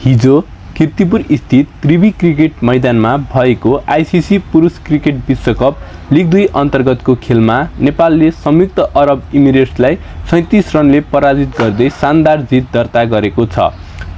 हिजो कीर्तिपुर स्थित त्रिवी क्रिकेट मैदानमा भएको आईसीसी पुरुष क्रिकेट विश्वकप लिग 2 अन्तर्गतको खेलमा नेपालले संयुक्त अरब इमिरेट्सलाई 37 रनले पराजित गर्दै शानदार जित दर्ता गरेको छ।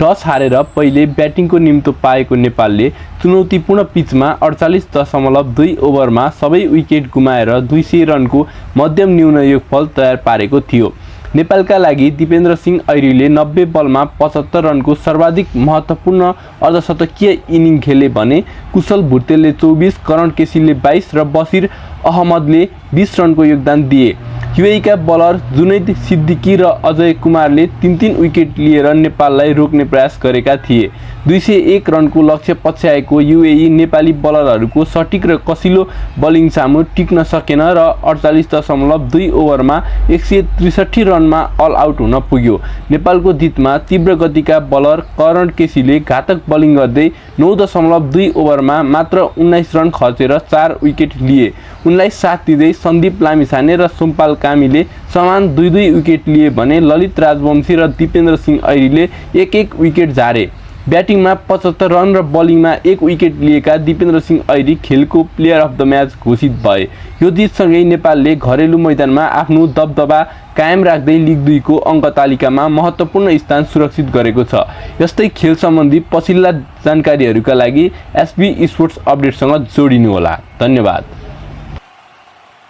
टस हारेर पहिले ब्याटिङको निम्तो पाएको नेपालले चुनौतीपूर्ण पिचमा 48.2 ओभरमा सबै विकेट गुमाएर 200 रनको मध्यम न्यून योगफल तयार पारेको थियो। नेपालका लागि दिपेन्द्र सिंह ऐरीले 90 बलमा 75 रनको सर्वाधिक महत्त्वपूर्ण अर्धशतकीय इनिङ खेले भने कुशल भुटेलले 24, करण केसीले 22 र बसिर अहमदले 20 रनको योगदान दिए। युएईका बलर जुनैद सिद्दिकी र अजय कुमारले 3-3 विकेट लिएर नेपाललाई रोक्ने प्रयास गरेका थिए। 201 रनको लक्ष्य पछ्याएको युएई नेपाली बलरहरूको सटिक र कसिलो बलिङ सामु टिक्न सकेन र 48.2 ओभरमा 163 रनमा अल आउट हुन पुग्यो। नेपालको जितमा तीव्र गतिका बलर करण केसीले घातक बलिङ गर्दै 9.2 ओभरमा मात्र 19 रन खर्चेर 4 विकेट लिए। उनलाई साथ दिँदै सन्दीप लामिछाने र सोमपाल कामीले समान 2-2 विकेट लिए भने ललित राजवंशी र दिपेन्द्र सिंह ऐरीले 1-1 विकेट झारे। ब्याटिङमा 75 रन र बलिङमा 1 विकेट लिएका दिपेन्द्र सिंह ऐरी खेलको प्लेयर अफ द म्याच घोषित भए। यो जितसँगै नेपालले घरेलु मैदानमा आफ्नो दबदबा कायम राख्दै लिग 2 को अङ्क तालिकामा महत्त्वपूर्ण स्थान सुरक्षित गरेको छ। यस्तै खेल सम्बन्धी पछिल्ला जानकारीहरूका लागि एसबी स्पोर्ट्स अपडेटसँग जोडिनुहोला। धन्यवाद।